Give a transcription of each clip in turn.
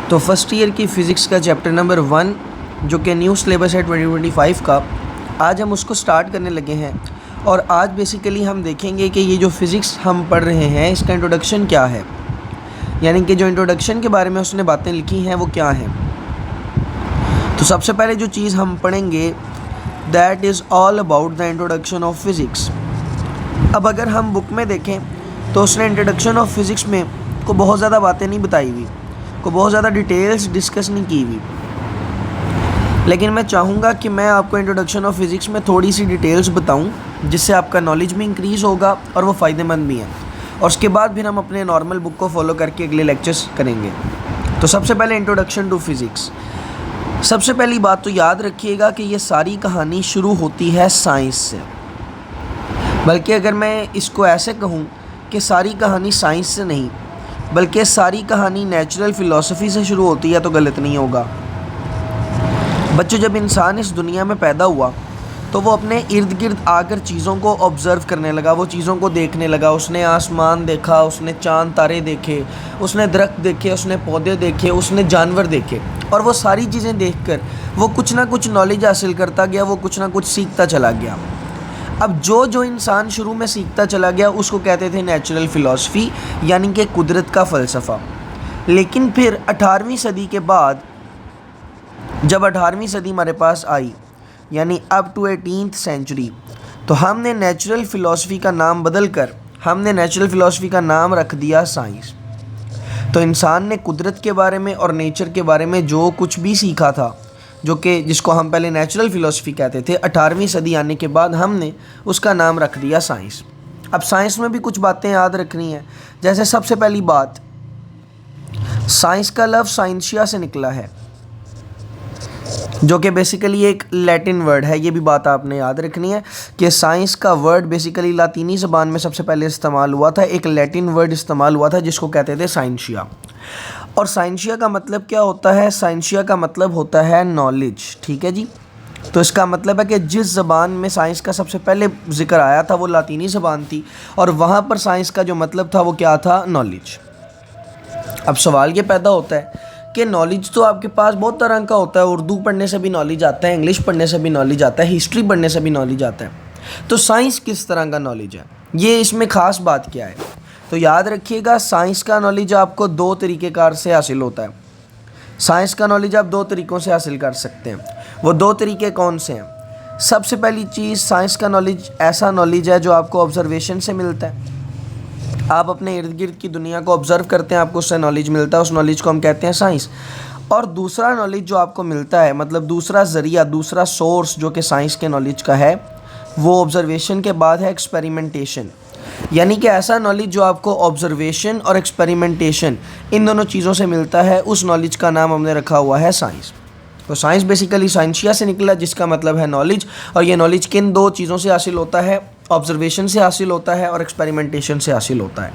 तो first year की physics का चैप्टर नंबर 1 जो कि न्यू सिलेबस है 2025 का, आज हम उसको स्टार्ट करने लगे हैं। और आज बेसिकली हम देखेंगे कि ये जो फ़िज़िक्स हम पढ़ रहे हैं इसका इंट्रोडक्शन क्या है, यानी कि जो इंट्रोडक्शन के बारे में उसने बातें लिखी हैं वो क्या हैं। तो सबसे पहले जो चीज़ हम पढ़ेंगे that is all about the introduction of physics. अब अगर हम बुक में देखें तो उसने इंट्रोडक्शन ऑफ फ़िज़िक्स में को बहुत ज़्यादा बातें नहीं बताई हुई, को बहुत ज़्यादा डिटेल्स डिस्कस नहीं की हुई, लेकिन मैं चाहूँगा कि मैं आपको इंट्रोडक्शन ऑफ फ़िज़िक्स में थोड़ी सी डिटेल्स बताऊँ जिससे आपका नॉलेज भी इंक्रीज़ होगा और वो फ़ायदेमंद भी हैं। और उसके बाद फिर हम अपने नॉर्मल बुक को फॉलो करके अगले लेक्चर्स करेंगे। तो सबसे पहले इंट्रोडक्शन टू फ़िज़िक्स। सबसे पहली बात तो याद रखिएगा कि ये सारी कहानी शुरू होती है साइंस से, बल्कि अगर मैं इसको ऐसे कहूँ कि सारी कहानी साइंस से नहीं बल्कि सारी कहानी नेचुरल फ़िलॉसफ़ी से शुरू होती है तो गलत नहीं होगा। बच्चों, जब इंसान इस दुनिया में पैदा हुआ तो वो अपने इर्द गिर्द आकर चीज़ों को ऑब्ज़र्व करने लगा, वो चीज़ों को देखने लगा। उसने आसमान देखा, उसने चाँद तारे देखे, उसने दरख्त देखे, उसने पौधे देखे, उसने जानवर देखे, और वो सारी चीज़ें देखकर वो कुछ ना कुछ नॉलेज हासिल करता गया, वो कुछ ना कुछ सीखता चला गया। अब जो इंसान शुरू में सीखता चला गया उसको कहते थे नेचुरल फ़िलॉसफ़ी, यानी कि कुदरत का फ़लसफ़ा। लेकिन फिर 18वीं सदी के बाद जब 18वीं सदी हमारे पास आई, यानी अप टू 18th सेंचुरी, तो हमने नेचुरल फ़िलॉसफ़ी का नाम बदल कर हमने नेचुरल फ़िलॉसफ़ी का नाम रख दिया साइंस। तो इंसान ने कुदरत के बारे में और नेचर के बारे में जो कुछ भी सीखा था, जो कि जिसको हम पहले नेचुरल फ़िलॉसफ़ी कहते थे, 18वीं सदी आने के बाद हमने उसका नाम रख दिया साइंस। अब साइंस में भी कुछ बातें याद रखनी है। जैसे सबसे पहली बात, साइंस का लफ्ज़ साइंसिया से निकला है, जो कि बेसिकली एक लैटिन वर्ड है। ये भी बात आपने याद रखनी है कि साइंस का वर्ड बेसिकली लातीनी ज़बान में सबसे पहले इस्तेमाल हुआ था। एक लैटिन वर्ड इस्तेमाल हुआ था जिसको कहते थे साइंसिया। और साइंसिया का मतलब क्या होता है? साइंसिया का मतलब होता है नॉलेज। ठीक है जी। तो इसका मतलब है कि जिस ज़बान में साइंस का सबसे पहले ज़िक्र आया था वो लातीनी ज़बान थी, और वहाँ पर साइंस का जो मतलब था वो क्या था? नॉलेज। अब सवाल ये पैदा होता है कि नॉलेज तो आपके पास बहुत तरह का होता है। उर्दू पढ़ने से भी नॉलेज आता है, इंग्लिश पढ़ने से भी नॉलेज आता है, हिस्ट्री पढ़ने से भी नॉलेज आता है। तो साइंस किस तरह का नॉलेज है, ये इसमें ख़ास बात क्या है? तो याद रखिएगा, साइंस का नॉलेज आपको दो तरीक़ेकार से हासिल होता है। साइंस का नॉलेज आप दो तरीक़ों से हासिल कर सकते हैं। वो दो तरीक़े कौन से हैं? सबसे पहली चीज़, साइंस का नॉलेज ऐसा नॉलेज है जो आपको ऑब्ज़र्वेशन से मिलता है। आप अपने इर्द गिर्द की दुनिया को ऑब्ज़र्व करते हैं, आपको उससे नॉलेज मिलता है, उस नॉलेज को हम कहते हैं साइंस। और दूसरा नॉलेज जो आपको मिलता है, मतलब दूसरा ज़रिया, दूसरा सोर्स जो कि साइंस के नॉलेज का है, वो ऑब्ज़र्वेशन के बाद है एक्सपेरिमेंटेशन। यानी कि ऐसा नॉलेज जो आपको ऑब्ज़र्वेशन और एक्सपेरिमेंटेशन इन दोनों चीज़ों से मिलता है, उस नॉलेज का नाम हमने रखा हुआ है साइंस। तो साइंस बेसिकली साइंसिया से निकला, जिसका मतलब है नॉलेज। और ये नॉलेज किन दो चीज़ों से हासिल होता है? ऑब्ज़र्वेशन से हासिल होता है और एक्सपेरिमेंटेशन से हासिल होता है।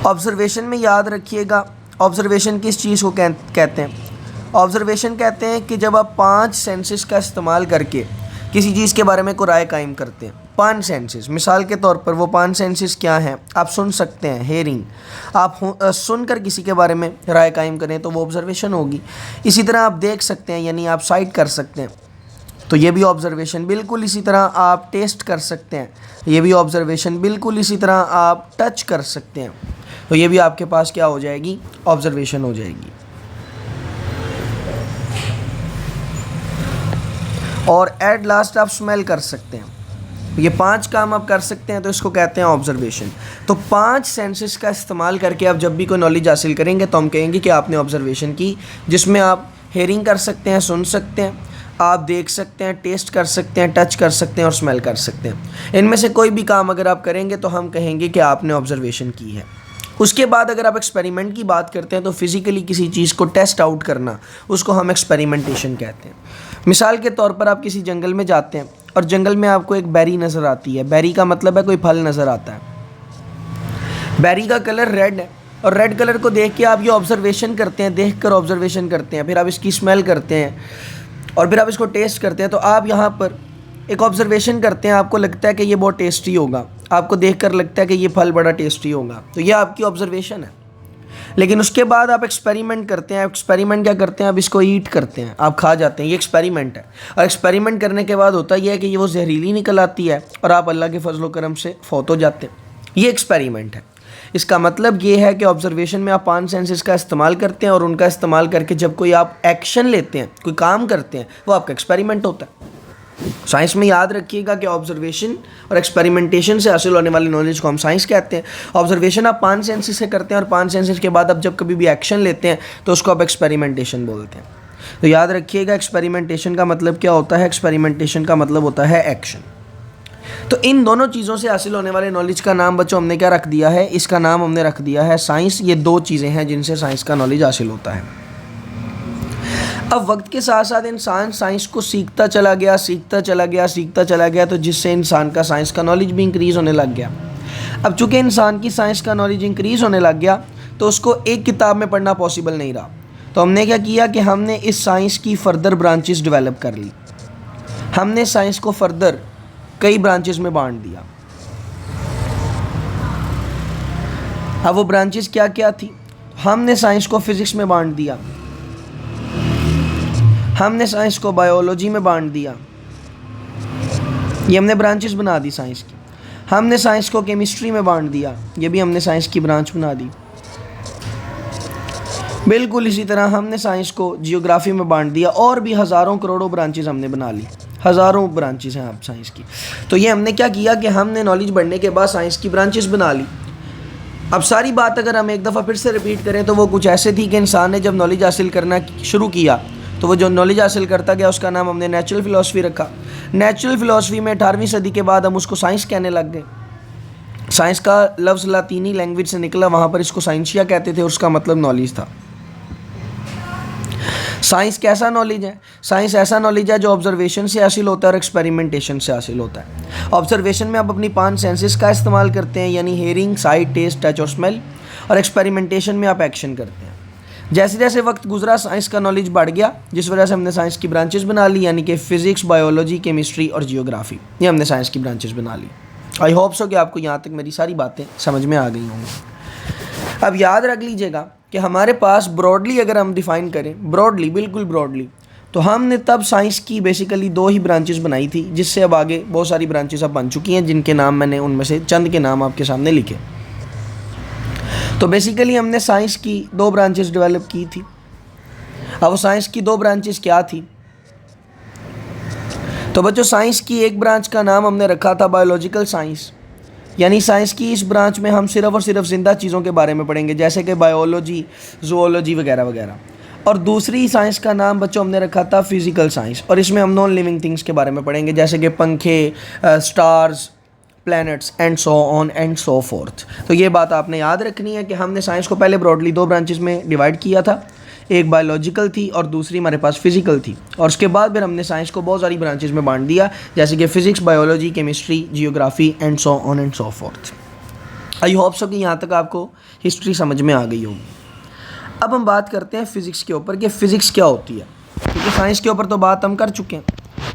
ऑब्ज़र्वेशन में याद रखिएगा, ऑब्ज़र्वेशन किस चीज़ को कहते हैं? ऑब्ज़र्वेशन कहते हैं कि जब आप 5 सेंसेस का इस्तेमाल करके किसी चीज़ के बारे में कोई राय कायम करते हैं। 5 सेंसेस, मिसाल के तौर पर वो 5 सेंसेस क्या हैं? आप सुन सकते हैं, हेयरिंग। आप सुनकर किसी के बारे में राय कायम करें तो वो ऑब्ज़र्वेशन होगी। इसी तरह आप देख सकते हैं, यानी आप साइट कर सकते हैं, तो ये भी ऑब्ज़र्वेशन। बिल्कुल इसी तरह आप टेस्ट कर सकते हैं, ये भी ऑब्ज़र्वेशन। बिल्कुल इसी तरह आप टच कर सकते हैं, तो ये भी आपके पास क्या हो जाएगी? ऑब्ज़र्वेशन हो जाएगी। और एट लास्ट आप स्मेल कर सकते हैं। ये 5 काम आप कर सकते हैं, तो इसको कहते हैं ऑब्ज़र्वेशन। तो 5 सेंसेस का इस्तेमाल करके आप जब भी कोई नॉलेज हासिल करेंगे तो हम कहेंगे कि आपने ऑब्ज़र्वेशन की, जिसमें आप हेयरिंग कर सकते हैं, सुन सकते हैं, आप देख सकते हैं, टेस्ट कर सकते हैं, टच कर सकते हैं और स्मेल कर सकते हैं। इनमें से कोई भी काम अगर आप करेंगे तो हम कहेंगे कि आपने ऑब्ज़र्वेशन की है। उसके बाद अगर आप एक्सपेरिमेंट की बात करते हैं तो फिज़िकली किसी चीज़ को टेस्ट आउट करना, उसको हम एक्सपेरिमेंटेशन कहते हैं। मिसाल के तौर पर आप किसी जंगल में जाते हैं और जंगल में आपको एक बेरी नज़र आती है। बेरी का मतलब है कोई फल नज़र आता है। बेरी का कलर रेड है, और रेड कलर को देख के आप ये ऑब्ज़र्वेशन करते हैं, देख कर ऑब्ज़र्वेशन करते हैं, फिर आप इसकी स्मेल करते हैं और फिर आप इसको टेस्ट करते हैं। तो आप यहाँ पर एक ऑब्ज़र्वेशन करते हैं, आपको लगता है कि ये बहुत टेस्टी होगा, आपको देखकर लगता है कि ये फल बड़ा टेस्टी होगा, तो ये आपकी ऑब्ज़र्वेशन है। लेकिन उसके बाद आप एक्सपेरिमेंट करते हैं। एक्सपेरिमेंट क्या करते हैं? आप इसको ईट करते हैं, आप खा जाते हैं। ये एक्सपेरिमेंट है। और एक्सपेरिमेंट करने के बाद होता यह है कि ये वो जहरीली निकल आती है और आप अल्लाह के फजल करम से फौत हो जाते हैं। ये एक्सपेरिमेंट है। इसका मतलब ये है कि ऑब्जर्वेशन में आप 5 सेंसेस का इस्तेमाल करते हैं और उनका इस्तेमाल करके जब कोई आप एक्शन लेते हैं, कोई काम करते हैं, वो आपका एक्सपेरिमेंट होता है। साइंस में याद रखिएगा कि ऑब्जर्वेशन और एक्सपेरिमेंटेशन से हासिल होने वाली नॉलेज को हम साइंस कहते हैं। ऑब्जर्वेशन आप 5 सेंसेस से करते हैं और 5 सेंसेस के बाद आप जब कभी भी एक्शन लेते हैं तो उसको आप एक्सपेरिमेंटेशन बोलते हैं। तो याद रखिएगा एक्सपेरिमेंटेशन का मतलब क्या होता है? एक्सपेरिमेंटेशन का मतलब होता है एक्शन। तो इन दोनों चीज़ों से हासिल होने वाले नॉलेज का नाम बच्चों हमने क्या रख दिया है? इसका नाम हमने रख दिया है साइंस। ये 2 चीज़ें हैं जिनसे साइंस का नॉलेज हासिल होता है। अब वक्त के साथ साथ इंसान साइंस को सीखता चला गया, तो जिससे इंसान का साइंस का नॉलेज भी इंक्रीज़ होने लग गया। अब चूँकि इंसान की साइंस का नॉलेज इंक्रीज़ होने लग गया तो उसको एक किताब में पढ़ना पॉसिबल नहीं रहा। तो हमने क्या किया कि हमने इस साइंस की फ़र्दर ब्रांचेस डेवलप कर ली। हमने साइंस को फ़र्दर कई ब्रांचेस में बांट दिया। अब वो ब्रांचेस क्या क्या थी? हमने साइंस को फिज़िक्स में बांट दिया, हमने साइंस को बायोलॉजी में बांट दिया। ये हमने ब्रांचेस बना दी साइंस की। हमने साइंस को केमिस्ट्री में बांट दिया, ये भी हमने साइंस की ब्रांच बना दी। बिल्कुल इसी तरह हमने साइंस को जियोग्राफी में बांट दिया और भी हज़ारों करोड़ों ब्रांचेस हमने बना ली। हज़ारों ब्रांचेस हैं आप साइंस की। तो ये हमने क्या किया कि हमने नॉलेज बढ़ने के बाद साइंस की ब्रांचेस बना ली। अब सारी बात अगर हम एक दफ़ा फिर से रिपीट करें तो वो कुछ ऐसे थी कि इंसान ने जब नॉलेज हासिल करना शुरू किया तो वो जो नॉलेज हासिल करता गया उसका नाम हमने नेचुरल फ़िलासफ़ी रखा। नेचुरल फ़िलासफ़ी में 18वीं सदी के बाद हम उसको साइंस कहने लग गए। साइंस का लफ्ज़ लातीनी लैंग्वेज से निकला, वहाँ पर इसको साइंसिया कहते थे और उसका मतलब नॉलेज था। साइंस कैसा नॉलेज है? साइंस ऐसा नॉलेज है जो ऑब्जर्वेशन से हासिल होता है और एक्सपेरिमेंटेशन से हासिल होता है। ऑब्जर्वेशन में आप अपनी 5 सेंसेस का इस्तेमाल करते हैं, यानी हेयरिंग, साइट, टेस्ट, टच और स्मेल। और एक्सपेरिमेंटेशन में आप एक्शन करते हैं। जैसे जैसे वक्त गुजरा साइंस का नॉलेज बढ़ गया, जिस वजह से हमने साइंस की ब्रांचेस बना ली, यानी कि फ़िज़िक्स, बायोलॉजी, केमिस्ट्री और जियोग्राफी। ये हमने साइंस की ब्रांचेस बना ली। आई होप सो कि आपको यहाँ तक मेरी सारी बातें समझ में आ गई होंगी। अब याद रख लीजिएगा कि हमारे पास ब्रॉडली अगर हम डिफ़ाइन करें, ब्रॉडली, बिल्कुल ब्रॉडली, तो हमने तब साइंस की बेसिकली 2 ही ब्रांचेस बनाई थी, जिससे अब आगे बहुत सारी ब्रांचेस अब बन चुकी हैं, जिनके नाम मैंने उनमें से चंद के नाम आपके सामने लिखे। तो बेसिकली हमने साइंस की 2 ब्रांचेस डेवलप की थी। अब वो साइंस की 2 ब्रांचेस क्या थी? तो बच्चों साइंस की एक ब्रांच का नाम हमने रखा था बायोलॉजिकल साइंस, यानी साइंस की इस ब्रांच में हम सिर्फ़ और सिर्फ ज़िंदा चीज़ों के बारे में पढ़ेंगे, जैसे कि बायोलॉजी, ज़ूओलॉजी वगैरह वगैरह। और दूसरी साइंस का नाम बच्चों हमने रखा था फिज़िकल साइंस, और इसमें हम नॉन लिविंग थिंग्स के बारे में पढ़ेंगे, जैसे कि पंखे, stars, planets and so on and so fourth. तो ये बात आपने याद रखनी है कि हमने साइंस को पहले ब्रॉडली 2 ब्रांचेस में डिवाइड किया था। एक बायोलॉजिकल थी और दूसरी हमारे पास फिज़िकल थी, और उसके बाद फिर हमने साइंस को बहुत सारी ब्रांचेस में बांट दिया, जैसे कि physics, biology, chemistry, geography and so on and so fourth. I hope so कि यहाँ तक आपको हिस्ट्री समझ में आ गई होगी। अब हम बात करते हैं फ़िज़िक्स के ऊपर कि फ़िज़िक्स क्या होती है, क्योंकि साइंस के ऊपर तो बात हम कर चुके हैं।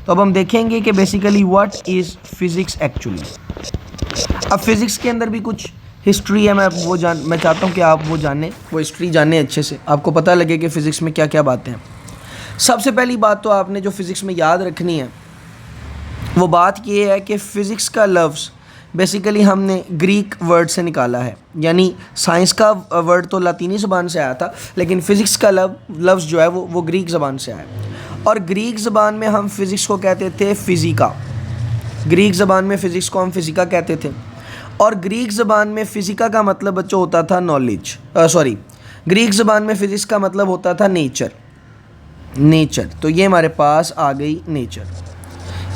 तो अब हम देखेंगे कि basically what is physics actually. अब फिज़िक्स के अंदर भी कुछ हिस्ट्री है, मैं चाहता हूँ कि आप वो हिस्ट्री जानें अच्छे से, आपको पता लगे कि फ़िज़िक्स में क्या क्या बातें हैं। सबसे पहली बात तो आपने जो फ़िज़िक्स में याद रखनी है वो बात ये है कि फ़िज़िक्स का लफ्ज़ बेसिकली हमने ग्रीक वर्ड से निकाला है, यानी साइंस का वर्ड तो लातीनी ज़बान से आया था, लेकिन फ़िज़िक्स का लफ्ज़ जो है वो ग्रीक ज़बान से आया। और ग्रीक ज़बान में हम फ़िज़िक्स को कहते थे फ़िज़िका। ग्रीक ज़बान में फ़िज़िक्स को हम फ़िज़िका कहते थे। और ग्रीक ज़बान में फ़िज़िका का मतलब बच्चों होता था नॉलेज, ग्रीक ज़बान में फ़िज़िक्स का मतलब होता था नेचर। तो ये हमारे पास आ गई नेचर।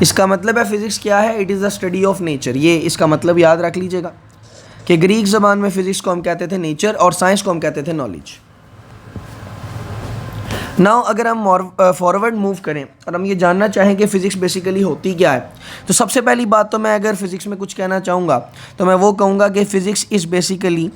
इसका मतलब है फ़िज़िक्स क्या है? It is the study of nature. ये इसका मतलब याद रख लीजिएगा कि ग्रीक ज़बान में फ़िज़िक्स को हम कहते थे नेचर और साइंस को हम कहते थे नॉलेज। नाउ अगर हम फॉरवर्ड मूव करें और हम ये जानना चाहें कि फ़िज़िक्स बेसिकली होती क्या है, तो सबसे पहली बात तो मैं अगर फ़िज़िक्स में कुछ कहना चाहूँगा तो मैं वो कहूँगा कि physics is basically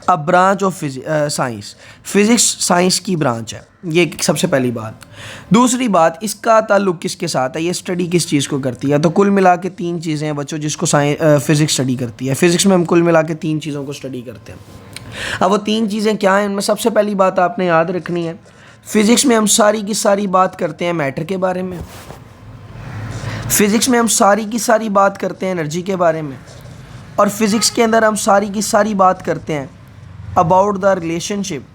a branch of science. Physics science की ब्रांच है, ये सबसे पहली बात। दूसरी बात, इसका ताल्लुक़ किसके साथ है, ये स्टडी किस चीज़ को करती है? तो कुल मिला के 3 चीज़ें हैं बच्चों जिसको फ़िज़िक्स स्टडी करती है। फ़िज़िक्स में हम कुल मिला के 3 चीज़ों को स्टडी करते हैं। अब वो 3 चीज़ें क्या हैं, उनमें सबसे पहली बात आपने याद रखनी है, फिज़िक्स में हम सारी की सारी बात करते हैं मैटर के बारे में, फिज़िक्स में हम सारी की सारी बात करते हैं एनर्जी के बारे में, और फिज़िक्स के अंदर हम सारी की सारी बात करते हैं about the relationship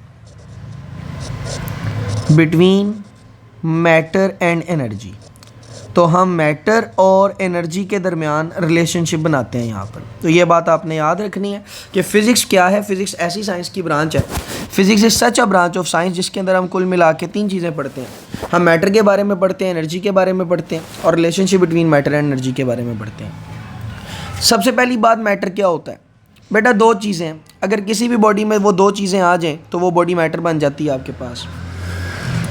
between matter and energy. तो हम मैटर और एनर्जी के दरमियान रिलेशनशिप बनाते हैं यहाँ पर। तो ये बात आपने याद रखनी है कि फ़िज़िक्स क्या है। फ़िज़िक्स ऐसी साइंस की ब्रांच है, physics is such a branch of science जिसके अंदर हम कुल मिला के 3 चीज़ें पढ़ते हैं। हम मैटर के बारे में पढ़ते हैं, एनर्जी के बारे में पढ़ते हैं, और relationship between matter and energy के बारे में पढ़ते हैं। सबसे पहली बात, मैटर क्या होता है बेटा? 2 चीज़ें हैं, अगर किसी भी बॉडी में वो 2 चीज़ें आ जाएँ तो वो बॉडी मैटर बन जाती है आपके पास।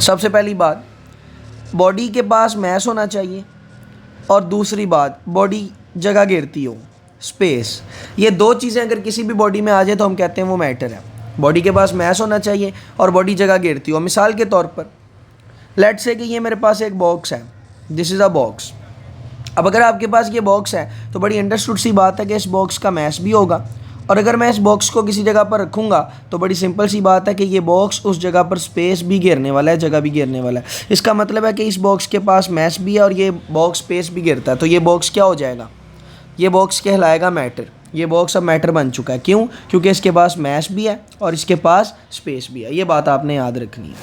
सबसे पहली बात, बॉडी के पास मैस होना चाहिए, और दूसरी बात, बॉडी जगह घेरती हो, स्पेस। ये 2 चीज़ें अगर किसी भी बॉडी में आ जाए तो हम कहते हैं वो मैटर है। बॉडी के पास मैस होना चाहिए और बॉडी जगह घेरती हो। मिसाल के तौर पर लेट्स से कि ये मेरे पास एक बॉक्स है, दिस इज़ अ बॉक्स। अब अगर आपके पास ये बॉक्स है तो बड़ी अंडरस्टूड सी बात है कि इस बॉक्स का मैस भी होगा, और अगर मैं इस बॉक्स को किसी जगह पर रखूँगा तो बड़ी सिंपल सी बात है कि ये बॉक्स उस जगह पर स्पेस भी घेरने वाला है, जगह भी घेरने वाला है। इसका मतलब है कि इस बॉक्स के पास मैस भी है और ये बॉक्स स्पेस भी घेरता है। तो ये बॉक्स क्या हो जाएगा? ये बॉक्स कहलाएगा मैटर। ये बॉक्स अब मैटर बन चुका है। क्यों? क्योंकि इसके पास मैस भी है और इसके पास स्पेस भी है। ये बात आपने याद रखनी है।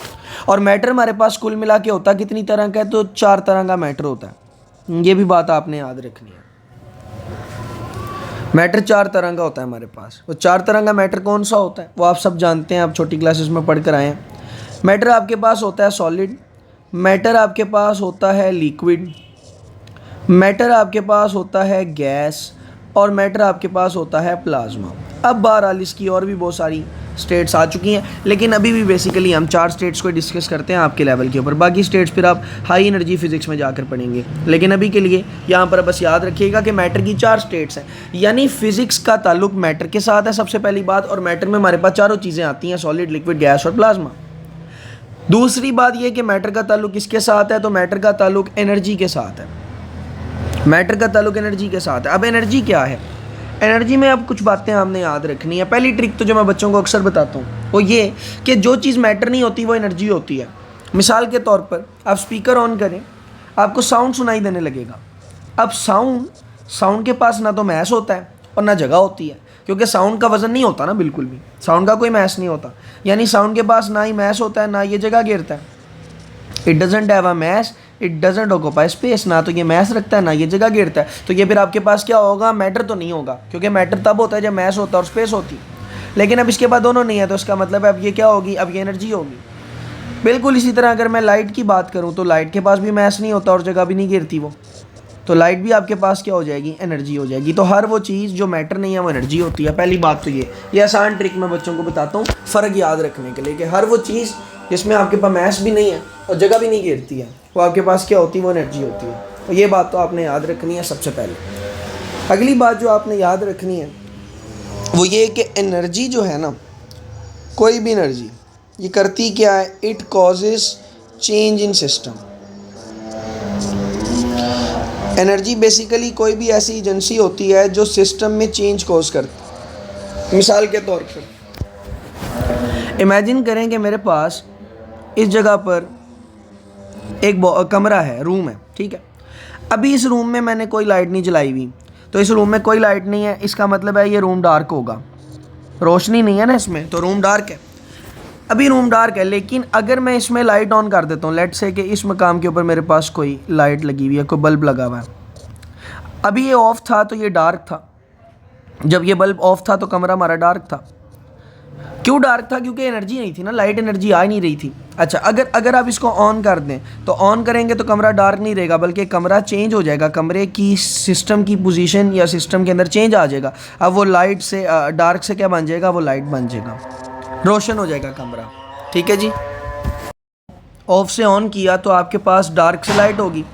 और मैटर हमारे पास कुल मिला के होता कितनी तरह का है? तो 4 तरह का मैटर होता है। ये भी बात आपने याद रखनी है। मैटर 4 तरह का होता है हमारे पास। वो 4 तरह का मैटर कौन सा होता है वो आप सब जानते हैं, आप छोटी क्लासेस में पढ़ कर आए हैं। मैटर आपके पास होता है सॉलिड, मैटर आपके पास होता है लिक्विड, मैटर आपके पास होता है गैस, और मैटर आपके पास होता है प्लाज्मा। अब बहरहाल इसकी और भी बहुत सारी स्टेट्स आ चुकी हैं, लेकिन अभी भी बेसिकली हम 4 स्टेट्स को डिस्कस करते हैं आपके लेवल के ऊपर। बाकी स्टेट्स फिर आप हाई एनर्जी फिजिक्स में जाकर पढ़ेंगे, लेकिन अभी के लिए यहाँ पर बस याद रखिएगा कि मैटर की 4 स्टेट्स हैं, यानी फिजिक्स का ताल्लुक मैटर के साथ है सबसे पहली बात। और मैटर में हमारे पास चारों चीज़ें आती हैं, सॉलिड, लिक्विड, गैस और प्लाज्मा। दूसरी बात यह कि मैटर का ताल्लुक किसके साथ है? तो मैटर का ताल्लुक एनर्जी के साथ है। मैटर का ताल्लुक एनर्जी के साथ है। अब एनर्जी क्या है? एनर्जी में अब कुछ बातें हमने याद रखनी है। पहली ट्रिक तो जो मैं बच्चों को अक्सर बताता हूँ वो ये कि जो चीज़ मैटर नहीं होती वो एनर्जी होती है। मिसाल के तौर पर आप स्पीकर ऑन करें, आपको साउंड सुनाई देने लगेगा। अब साउंड के पास ना तो मैस होता है और ना जगह होती है, क्योंकि साउंड का वज़न नहीं होता ना, बिल्कुल भी साउंड का कोई मैस नहीं होता। यानी साउंड के पास ना ही मैस होता है ना ये जगह घेरता है। It doesn't have a mass, it doesn't occupy space. ना तो ये मैस रखता है ना ये जगह घेरता है। तो ये फिर आपके पास क्या होगा? मैटर तो नहीं होगा, क्योंकि मैटर तब होता है जब मैस होता है और स्पेस होती है। लेकिन अब इसके बाद दोनों नहीं है, तो इसका मतलब है अब ये क्या होगी? अब ये एनर्जी होगी। बिल्कुल इसी तरह अगर मैं लाइट की बात करूँ तो लाइट के पास भी मैस नहीं होता और जगह भी नहीं घेरती वो, तो लाइट भी आपके पास क्या हो जाएगी? एनर्जी हो जाएगी। तो हर वो चीज़ जो मैटर नहीं है वो एनर्जी होती है। पहली बात तो ये आसान ट्रिक मैं बच्चों को बताता हूँ फ़र्क याद रखने के लिए, कि हर वो चीज़ जिसमें आपके पास मैस भी नहीं है और जगह भी नहीं घेरती है वो आपके पास क्या होती है? वो एनर्जी होती है। तो ये बात तो आपने याद रखनी है सबसे पहले। अगली बात जो आपने याद रखनी है वो ये कि एनर्जी जो है ना, कोई भी एनर्जी ये करती क्या है? It causes change in system. Energy basically कोई भी ऐसी एजेंसी होती है जो सिस्टम में चेंज कॉज करती। मिसाल के तौर पर इमेजिन करें कि मेरे पास इस जगह पर एक कमरा है, रूम है, ठीक है। अभी इस रूम में मैंने कोई लाइट नहीं जलाई हुई, तो इस रूम में कोई लाइट नहीं है, इसका मतलब है ये रूम डार्क होगा। रोशनी नहीं है ना इसमें, तो रूम डार्क है। अभी रूम डार्क है, लेकिन अगर मैं इसमें लाइट ऑन कर देता हूँ, लेट्स से कि इस मकाम के ऊपर मेरे पास कोई लाइट लगी हुई है, कोई बल्ब लगा हुआ है। अभी ये ऑफ था तो ये डार्क था। जब ये बल्ब ऑफ था तो कमरा हमारा डार्क था। क्यों डार्क था? क्योंकि एनर्जी नहीं थी ना, लाइट एनर्जी आ नहीं रही थी। अच्छा, अगर आप इसको ऑन कर दें तो ऑन करेंगे तो कमरा डार्क नहीं रहेगा, बल्कि कमरा चेंज हो जाएगा, कमरे की सिस्टम की पोजीशन या सिस्टम के अंदर चेंज आ जाएगा। अब वो लाइट से डार्क से क्या बन जाएगा? वो लाइट बन जाएगा, रोशन हो जाएगा कमरा। ठीक है जी। ऑफ से ऑन किया तो आपके पास डार्क से लाइट होगी।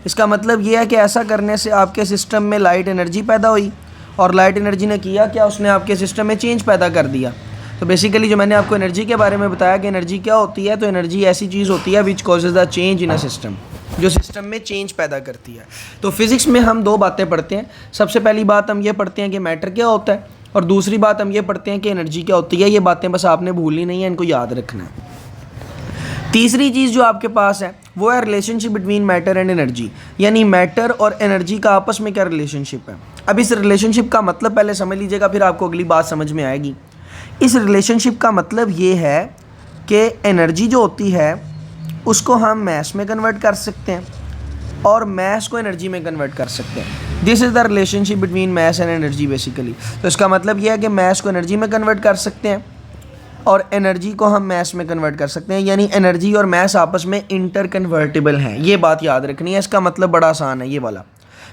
इसका मतलब ये है कि ऐसा करने से आपके सिस्टम में लाइट एनर्जी पैदा हुई, और लाइट एनर्जी ने किया क्या? उसने आपके सिस्टम में चेंज पैदा कर दिया। तो बेसिकली जो मैंने आपको एनर्जी के बारे में बताया कि एनर्जी क्या होती है, तो एनर्जी ऐसी चीज़ होती है which causes the change in a system, जो सिस्टम में चेंज पैदा करती है। तो फिज़िक्स में हम 2 बातें पढ़ते हैं। सबसे पहली बात हम ये पढ़ते हैं कि मैटर क्या होता है, और दूसरी बात हम ये पढ़ते हैं कि एनर्जी क्या होती है। ये बातें बस आपने भूलनी नहीं है, इनको याद रखना है। तीसरी चीज़ जो आपके पास है वो है relationship between matter and energy, यानी मैटर और एनर्जी का आपस में क्या रिलेशनशिप है। अब इस रिलेशनशिप का मतलब पहले समझ लीजिएगा, फिर आपको अगली बात समझ में आएगी। इस रिलेशनशिप का मतलब ये है कि एनर्जी जो होती है उसको हम मैस में कन्वर्ट कर सकते हैं और मैस को एनर्जी में कन्वर्ट कर सकते हैं। This is the relationship between mass and energy basically. तो इसका मतलब यह है कि मैस को एनर्जी में कन्वर्ट कर सकते हैं और एनर्जी को हम मैस में कन्वर्ट कर सकते हैं, यानी एनर्जी और मैस आपस में इंटर कन्वर्टेबल हैं। ये बात याद रखनी है। इसका मतलब बड़ा आसान है ये वाला,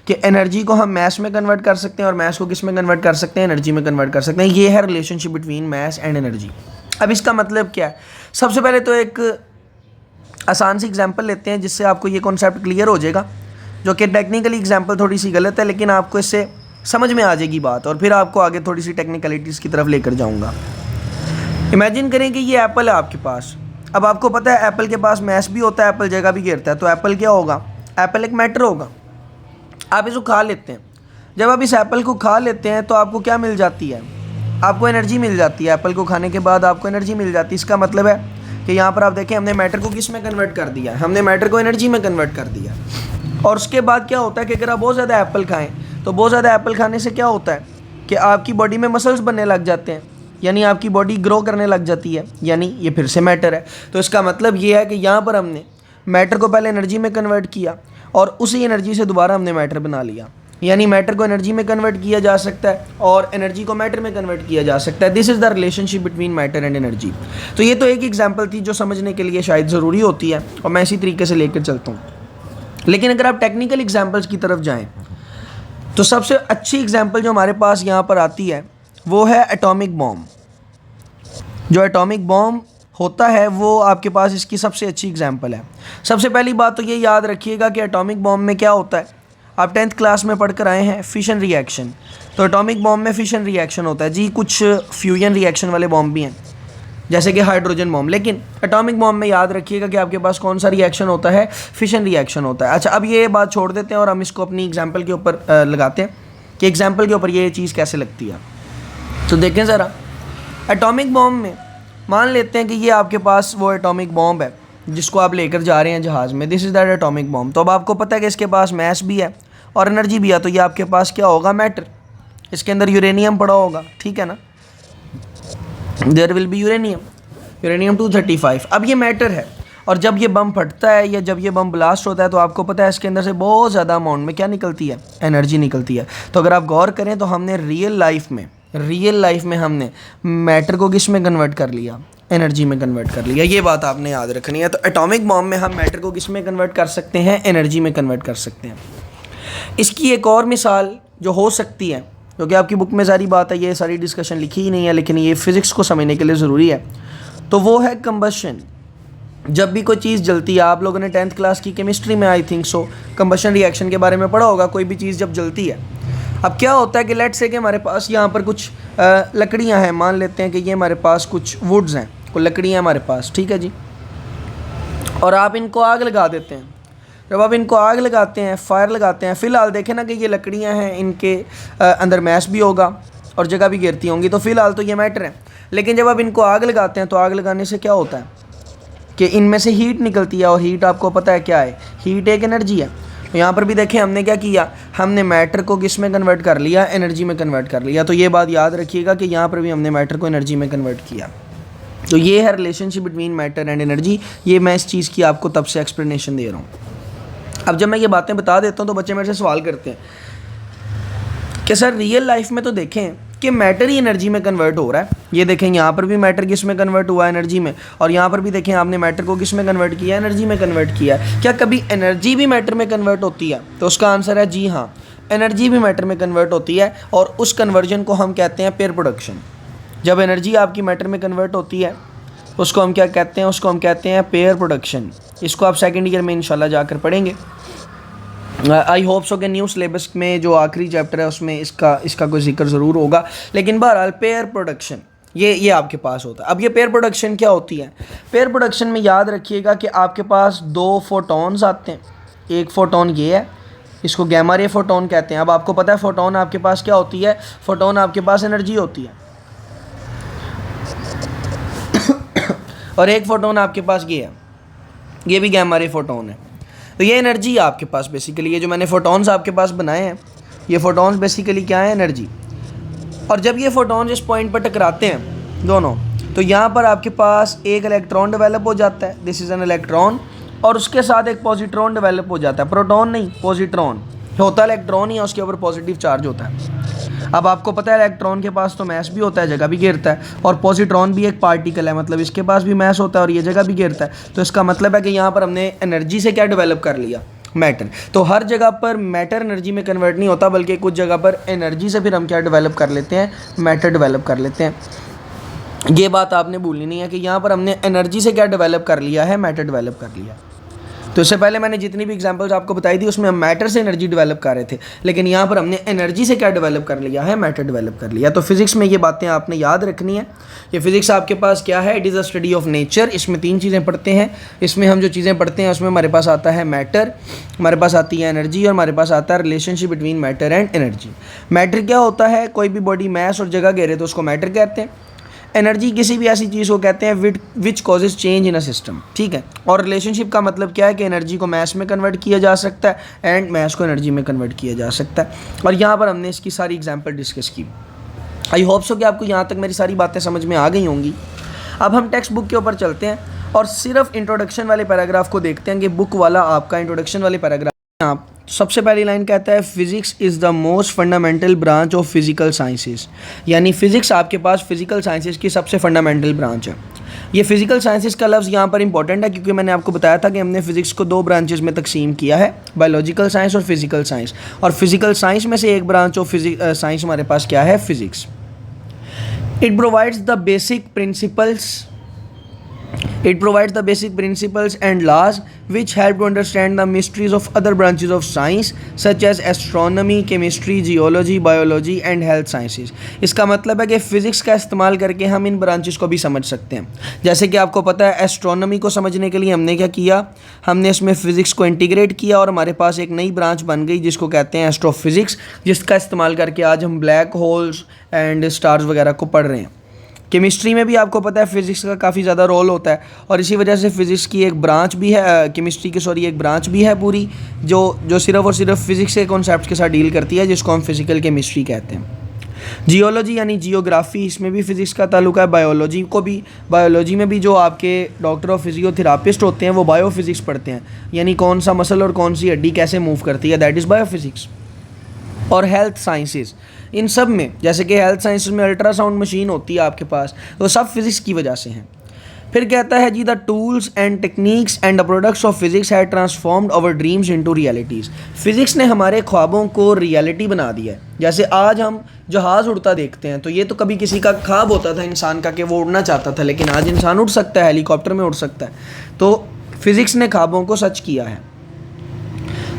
कि एनर्जी को हम मैस में कन्वर्ट कर सकते हैं और मैस को किस में कन्वर्ट कर सकते हैं, एनर्जी में कन्वर्ट कर सकते हैं। ये है relationship between mass and energy. अब इसका मतलब क्या है, सबसे पहले तो एक आसान सी एग्जांपल लेते हैं जिससे आपको ये कॉन्सेप्ट क्लियर हो जाएगा, जो कि टेक्निकली एग्जांपल थोड़ी सी गलत है लेकिन आपको इससे समझ में आ जाएगी बात, और फिर आपको आगे थोड़ी सी टेक्निकलिटीज़ की तरफ लेकर जाऊँगा। इमेजिन करें कि ये एप्पल है आपके पास। अब आपको पता है एप्पल के पास मैस भी होता है, एप्पल जगह भी घेरता है, तो एप्पल क्या होगा, एप्पल एक मैटर होगा। आप इसको खा लेते हैं। जब आप इस एप्पल को खा लेते हैं तो आपको क्या मिल जाती है, आपको एनर्जी मिल जाती है। एप्पल को खाने के बाद आपको एनर्जी मिल जाती है। इसका मतलब है कि यहाँ पर आप देखें हमने मैटर को किस में कन्वर्ट कर दिया, हमने मैटर को एनर्जी में कन्वर्ट कर दिया। और उसके बाद क्या होता है कि अगर आप बहुत ज़्यादा एप्पल खाएँ तो बहुत ज़्यादा एप्पल खाने से क्या होता है कि आपकी बॉडी में मसल्स बनने लग जाते हैं, यानी आपकी बॉडी ग्रो करने लग जाती है, यानी ये फिर से मैटर है। तो इसका मतलब ये है कि यहाँ पर हमने मैटर को पहले एनर्जी में कन्वर्ट किया और उसी एनर्जी से दोबारा हमने मैटर बना लिया, यानी मैटर को एनर्जी में कन्वर्ट किया जा सकता है और एनर्जी को मैटर में कन्वर्ट किया जा सकता है। This is the relationship between matter and energy. तो ये तो एक एग्जाम्पल थी जो समझने के लिए शायद ज़रूरी होती है और मैं इसी तरीके से लेकर चलता हूँ। लेकिन अगर आप टेक्निकल एग्जाम्पल्स की तरफ जाएँ तो सबसे अच्छी एग्जाम्पल जो हमारे पास यहाँ पर आती है वो है एटॉमिक बॉम्ब। जो एटॉमिक बॉम्ब होता है वो आपके पास इसकी सबसे अच्छी एग्जांपल है। सबसे पहली बात तो ये याद रखिएगा कि एटॉमिक बॉम्ब में क्या होता है, आप 10th क्लास में पढ़ कर आए हैं फिशन रिएक्शन। तो एटॉमिक बॉम्ब में फिशन रिएक्शन होता है जी। कुछ फ्यूजन रिएक्शन वाले बॉम्ब भी हैं जैसे कि हाइड्रोजन बॉम्ब, लेकिन एटॉमिक बॉम्ब में याद रखिएगा कि आपके पास कौन सा रिएक्शन होता है, फिशन रिएक्शन होता है। अच्छा, अब ये बात छोड़ देते हैं और हम इसको अपनी एग्जाम्पल के ऊपर लगाते हैं कि एग्जाम्पल के ऊपर ये चीज़ कैसे लगती है। तो देखें ज़रा, एटॉमिक बॉम्ब में मान लेते हैं कि ये आपके पास वो एटॉमिक बॉम्ब है जिसको आप लेकर जा रहे हैं जहाज़ में। This is that atomic bomb. तो अब आपको पता है कि इसके पास मैस भी है और एनर्जी भी है, तो ये आपके पास क्या होगा, मैटर। इसके अंदर यूरेनियम पड़ा होगा, ठीक है ना, देयर विल बी यूरेनियम 235। अब ये मैटर है और जब ये बम फटता है या जब ये बम ब्लास्ट होता है तो आपको पता है इसके अंदर से बहुत ज़्यादा अमाउंट में क्या निकलती है, एनर्जी निकलती है। तो अगर आप गौर करें तो हमने रियल लाइफ में हमने मैटर को किस में कन्वर्ट कर लिया, एनर्जी में कन्वर्ट कर लिया। ये बात आपने याद रखनी है। तो एटॉमिक बॉम्ब में हम मैटर को किस में कन्वर्ट कर सकते हैं, एनर्जी में कन्वर्ट कर सकते हैं। इसकी एक और मिसाल जो हो सकती है, क्योंकि आपकी बुक में सारी बात है, ये सारी डिस्कशन लिखी ही नहीं है लेकिन ये फिज़िक्स को समझने के लिए ज़रूरी है, तो वो है कंबशन। जब भी कोई चीज़ जलती है, आप लोगों ने 10th क्लास की केमिस्ट्री में I think so combustion reaction के बारे में पढ़ा होगा। कोई भी चीज़ जब जलती है, अब क्या होता है कि लेट्स से कि हमारे पास यहाँ पर कुछ लकड़ियाँ हैं, मान लेते हैं कि ये हमारे पास कुछ वुड्स हैं, कुछ लकड़ियाँ हमारे पास, ठीक है जी, और आप इनको आग लगा देते हैं। जब आप इनको आग लगाते हैं, फायर लगाते हैं, फ़िलहाल देखें ना कि ये लकड़ियाँ हैं, इनके अंदर मैस भी होगा और जगह भी गिरती होंगी, तो फ़िलहाल तो ये मैटर है। लेकिन जब आप इनको आग लगाते हैं तो आग लगाने से क्या होता है कि इनमें से हीट निकलती है, और हीट आपको पता है क्या है, हीट एक एनर्जी है। तो यहाँ पर भी देखें हमने क्या किया, हमने मैटर को किस में कन्वर्ट कर लिया, एनर्जी में कन्वर्ट कर लिया। तो ये बात याद रखिएगा कि यहाँ पर भी हमने मैटर को एनर्जी में कन्वर्ट किया। तो ये है relationship between matter and energy. ये मैं इस चीज़ की आपको तब से एक्सप्लेनेशन दे रहा हूँ। अब जब मैं ये बातें बता देता हूँ तो बच्चे मेरे से सवाल करते हैं कि सर रियल लाइफ में तो देखें कि मैटर ही एनर्जी में कन्वर्ट हो रहा है। ये देखें यहाँ पर भी मैटर किस में कन्वर्ट हुआ, एनर्जी में, और यहाँ पर भी देखें आपने मैटर को किस में कन्वर्ट किया, एनर्जी में कन्वर्ट किया। क्या कभी एनर्जी भी मैटर में कन्वर्ट होती है? तो उसका आंसर है जी हाँ, एनर्जी भी मैटर में कन्वर्ट होती है, और उस कन्वर्जन को हम कहते हैं पेयर प्रोडक्शन। जब एनर्जी आपकी मैटर में कन्वर्ट होती है उसको हम क्या कहते हैं, उसको हम कहते हैं पेयर प्रोडक्शन। इसको आप सेकेंड ईयर में इंशाल्लाह जाकर पढ़ेंगे। आई होप सो कि न्यू सिलेबस में जो आखिरी चैप्टर है उसमें इसका कोई जिक्र ज़रूर होगा। लेकिन बहरहाल पेयर प्रोडक्शन ये आपके पास होता है। अब ये पेयर प्रोडक्शन क्या होती है? पेयर प्रोडक्शन में याद रखिएगा कि आपके पास दो फोटॉन्स आते हैं। एक फोटोन ये है इसको गैमा रे फोटोन कहते हैं। अब आपको पता है फोटोन आपके पास क्या होती है, फोटोन आपके पास एनर्जी होती है और एक फोटोन आपके पास ये है, ये भी गैमा रे फोटोन है। तो ये एनर्जी है आपके पास बेसिकली, ये जो मैंने फोटोन्स आपके पास बनाए हैं ये फोटोन्स बेसिकली क्या है, एनर्जी। और जब ये फोटोन्स इस पॉइंट पर टकराते हैं दोनों, तो यहाँ पर आपके पास एक इलेक्ट्रॉन डेवलप हो जाता है, दिस इज़ एन इलेक्ट्रॉन, और उसके साथ एक पॉजिट्रॉन डेवलप हो जाता है, प्रोटॉन नहीं पॉजिट्रॉन, होता है इलेक्ट्रॉन ही है, उसके ऊपर पॉजिटिव चार्ज होता है। अब आपको पता है इलेक्ट्रॉन के पास तो मैस भी होता है, जगह भी घेरता है, और पॉजिट्रॉन भी एक पार्टिकल है, मतलब इसके पास भी मैस होता है और ये जगह भी घेरता है। तो इसका मतलब है कि यहाँ पर हमने एनर्जी से क्या डेवलप कर लिया, मैटर। तो हर जगह पर मैटर एनर्जी में कन्वर्ट नहीं होता, बल्कि कुछ जगह पर एनर्जी से फिर हम क्या डेवलप कर लेते हैं, मैटर डेवलप कर लेते हैं। ये बात आपने भूलनी नहीं है कि यहाँ पर हमने एनर्जी से क्या डेवलप कर लिया है, मैटर डेवलप कर लिया। तो इससे पहले मैंने जितनी भी एग्जांपल्स आपको बताई थी उसमें हम मैटर से एनर्जी डेवलप कर रहे थे, लेकिन यहाँ पर हमने एनर्जी से क्या डेवलप कर लिया है, मैटर डेवलप कर लिया। तो फिजिक्स में ये बातें आपने याद रखनी है। ये फिजिक्स आपके पास क्या है, it is a study of nature. इसमें 3 चीज़ें पढ़ते हैं। इसमें हम जो चीज़ें पढ़ते हैं उसमें हमारे पास आता है मैटर, हमारे पास आती है एनर्जी, और हमारे पास आता है relationship between matter and energy. Matter क्या होता है, कोई भी बॉडी मैस और जगह घेरे तो उसको मैटर कहते हैं। एनर्जी किसी भी ऐसी चीज़ को कहते हैं which causes change in a system, ठीक है। और रिलेशनशिप का मतलब क्या है कि एनर्जी को मैस में कन्वर्ट किया जा सकता है एंड मैस को एनर्जी में कन्वर्ट किया जा सकता है। और यहाँ पर हमने इसकी सारी एग्जांपल डिस्कस की। आई होप सो कि आपको यहाँ तक मेरी सारी बातें समझ में आ गई होंगी। अब हम टेक्स्ट बुक के ऊपर चलते हैं और सिर्फ इंट्रोडक्शन वाले पैराग्राफ को देखते हैं कि बुक वाला आपका इंट्रोडक्शन वाले पैराग्राफ आप सबसे पहली लाइन कहता है physics is the most fundamental branch of physical sciences, यानी फिजिक्स आपके पास फिजिकल साइंसेस की सबसे फंडामेंटल ब्रांच है। ये फिजिकल साइंसेस का लफ्ज़ यहाँ पर इंपॉर्टेंट है क्योंकि मैंने आपको बताया था कि हमने फिजिक्स को 2 ब्रांचेस में तकसीम किया है, बायोलॉजिकल साइंस और फिजिकल साइंस। और फिजिकल साइंस में से एक ब्रांच ऑफ साइंस हमारे पास क्या है, physics. It provides the basic principles and laws which help to understand the mysteries of other branches of science such as astronomy, chemistry, geology, biology and health sciences। इसका मतलब है कि physics का इस्तेमाल करके हम इन ब्रांचेस को भी समझ सकते हैं। जैसे कि आपको पता है एस्ट्रोनॉमी को समझने के लिए हमने क्या किया, हमने इसमें फ़िज़िक्स को इंटीग्रेट किया और हमारे पास एक नई ब्रांच बन गई जिसको कहते हैं एस्ट्रोफिज़िक्स, जिसका इस्तेमाल करके आज हम ब्लैक होल्स एंड स्टार्स वगैरह को पढ़ रहे हैं। केमिस्ट्री में भी आपको पता है फिज़िक्स का काफ़ी ज़्यादा रोल होता है और इसी वजह से फ़िज़िक्स की एक ब्रांच भी है, केमिस्ट्री की एक ब्रांच भी है पूरी जो सिर्फ और सिर्फ फिज़िक्स के कॉन्सेप्ट के साथ डील करती है, जिसको हम फिज़िकल केमिस्ट्री कहते हैं। जियोलॉजी यानी जियोग्राफी, इसमें भी फ़िज़िक्स का ताल्लुक है। बायोलॉजी में भी जो आपके डॉक्टर और फिजियोथेरापिस्ट होते हैं वो बायोफिज़िक्स पढ़ते हैं, यानी कौन सा मसल और कौन सी हड्डी कैसे मूव करती है, दैट इज़ बायोफिज़िक्स। और हेल्थ साइंसेस, इन सब में जैसे कि हेल्थ साइंसेस में अल्ट्रासाउंड मशीन होती है आपके पास, तो सब फिज़िक्स की वजह से हैं। फिर कहता है जी the tools and techniques and the products of physics had transformed our dreams into realities. Physics ने हमारे ख्वाबों को रियलिटी बना दिया है। जैसे आज हम जहाज़ उड़ता देखते हैं तो ये तो कभी किसी का ख्वाब होता था इंसान का कि वो उड़ना चाहता था, लेकिन आज इंसान उड़ सकता है, हेलीकॉप्टर में उड़ सकता है। तो फिज़िक्स ने ख्वाबों को सच किया है।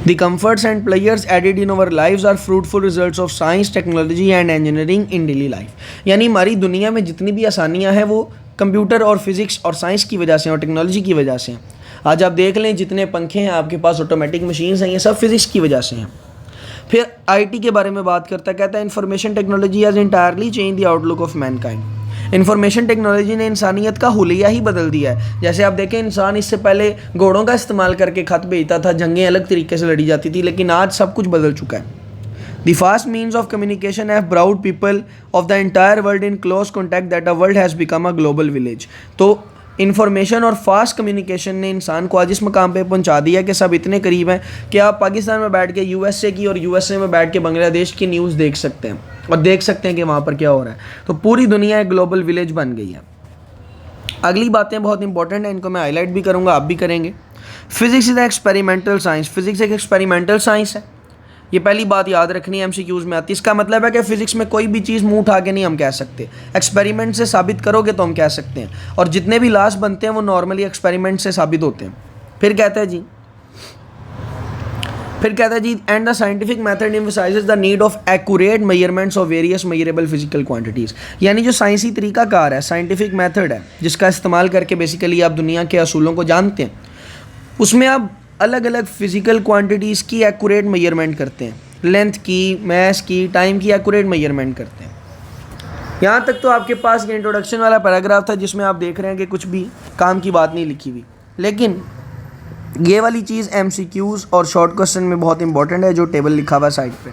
The comforts and pleasures added in our lives are fruitful results of science, technology and engineering in daily life। यानी हमारी दुनिया में जितनी भी आसानियां हैं वो कंप्यूटर और फिज़िक्स और साइंस की वजह से और टेक्नोलॉजी की वजह से हैं। आज आप देख लें जितने पंखे हैं आपके पास, ऑटोमेटिक मशीन्स हैं, ये सब फिज़िक्स की वजह से हैं। फिर आईटी के बारे में बात करता है, कहता है information technology has entirely change the outlook of Mankind. Information technology ने इंसानियत का हुलिया ही बदल दिया है। जैसे आप देखें इंसान इससे पहले घोड़ों का इस्तेमाल करके खत भेजता था, जंगें अलग तरीके से लड़ी जाती थी, लेकिन आज सब कुछ बदल चुका है। The fast means of communication have brought people of the entire world in close contact that a world has become a global village. तो इन्फॉर्मेशन और फास्ट कम्युनिकेशन ने इंसान को आज इस मकाम पे पहुंचा दिया कि सब इतने करीब हैं कि आप पाकिस्तान में बैठ के यूएसए की और यूएसए में बैठ के बांग्लादेश की न्यूज़ देख सकते हैं और देख सकते हैं कि वहाँ पर क्या हो रहा है। तो पूरी दुनिया एक ग्लोबल विलेज बन गई है। अगली बातें बहुत इंपॉर्टेंट हैं, इनको मैं हाईलाइट भी करूँगा, आप भी करेंगे। Physics is experimental science, physics एक एक्सपेरिमेंटल साइंस है। ये पहली बात याद रखनी है, एमसीक्यूज़ में आती है। इसका मतलब है कि फिजिक्स में कोई भी चीज़ मुंह उठा के नहीं हम कह सकते, एक्सपेरिमेंट से साबित करोगे तो हम कह सकते हैं। और जितने भी लॉस बनते हैं वो नॉर्मली एक्सपेरिमेंट से साबित होते हैं। फिर कहता है जी and the scientific method emphasises the need of accurate measurements of various measurable physical quantities. यानी जो साइंसी तरीकाकार है, साइंटिफिक मेथड है, जिसका इस्तेमाल करके बेसिकली आप दुनिया के असूलों को जानते हैं, उसमें आप अलग अलग फ़िज़िकल क्वांटिटीज़ की एक्यूरेट मेजरमेंट करते हैं, लेंथ की, मास की, टाइम की एक्यूरेट मेजरमेंट करते हैं। यहाँ तक तो आपके पास ये इंट्रोडक्शन वाला पैराग्राफ था जिसमें आप देख रहे हैं कि कुछ भी काम की बात नहीं लिखी हुई, लेकिन ये वाली चीज़ MCQs और शॉर्ट क्वेश्चन में बहुत इंपॉर्टेंट है, जो टेबल लिखा हुआ है साइड पे।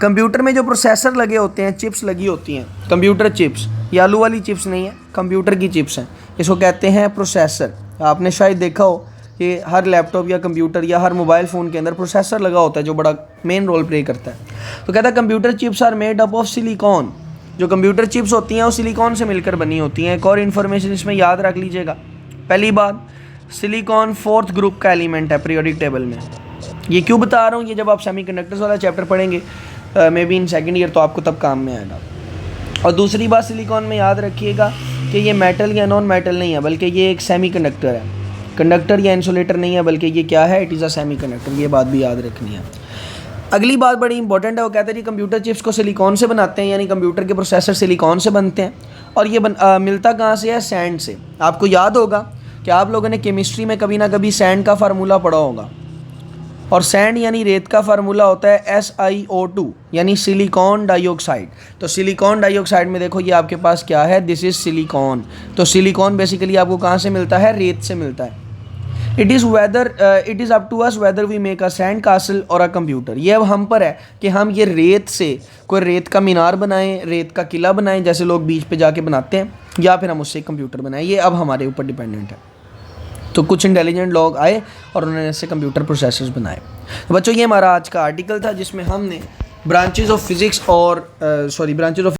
कंप्यूटर में जो प्रोसेसर लगे होते हैं, चिप्स लगी होती हैं, कंप्यूटर चिप्स, ये आलू वाली चिप्स नहीं है, कंप्यूटर की चिप्स हैं, इसको कहते हैं प्रोसेसर। आपने शायद देखा हो कि हर लैपटॉप या कंप्यूटर या हर मोबाइल फ़ोन के अंदर प्रोसेसर लगा होता है जो बड़ा मेन रोल प्ले करता है। तो कहता है computer chips are made up of silicon. जो कंप्यूटर चिप्स होती हैं वो सिलिकॉन से मिलकर बनी होती हैं। एक और इन्फॉर्मेशन इसमें याद रख लीजिएगा, पहली बात, सिलिकॉन 4th ग्रुप का एलिमेंट है पीरियोडिक टेबल में। ये क्यों बता रहा हूँ, ये जब आप सेमीकंडक्टर्स वाला चैप्टर पढ़ेंगे may be in second year, तो आपको तब काम में आएगा। और दूसरी बात, सिलिकॉन में याद रखिएगा कि ये मेटल या नॉन मेटल नहीं है, बल्कि ये एक सेमीकंडक्टर है, कंडक्टर या इंसुलेटर नहीं है, बल्कि ये क्या है, इट इज़ अ सेमीकंडक्टर। ये बात भी याद रखनी है। अगली बात बड़ी इंपॉर्टेंट है, वो कहते हैं जी कंप्यूटर चिप्स को सिलिकॉन से बनाते हैं, यानी कंप्यूटर के प्रोसेसर सिलिकॉन से बनते हैं। और ये मिलता कहाँ से है, सैंड से। आपको याद होगा कि आप लोगों ने केमिस्ट्री में कभी ना कभी सैंड का फार्मूला पढ़ा होगा, और सैंड यानी रेत का फार्मूला होता है SiO2 यानी सिलिकॉन डाइऑक्साइड। तो सिलिकॉन डाइऑक्साइड में देखो ये आपके पास क्या है, दिस इज़ सिलिकॉन। तो सिलिकॉन बेसिकली आपको कहाँ से मिलता है, रेत से मिलता है। It is up to us whether we make a sand castle और अ कंप्यूटर। ये अब हम पर है कि हम ये रेत से कोई रेत का मीनार बनाएं, रेत का किला बनाएं जैसे लोग बीच पे जाके बनाते हैं, या फिर हम उससे कंप्यूटर बनाएं। ये अब हमारे ऊपर डिपेंडेंट है। तो कुछ इंटेलिजेंट लोग आए और उन्होंने ऐसे कंप्यूटर प्रोसेसर्स बनाए। तो बच्चों, ये हमारा आज का आर्टिकल था जिसमें हमने ब्रांचेस ऑफ फिज़िक्स और ब्रांचेस ऑफ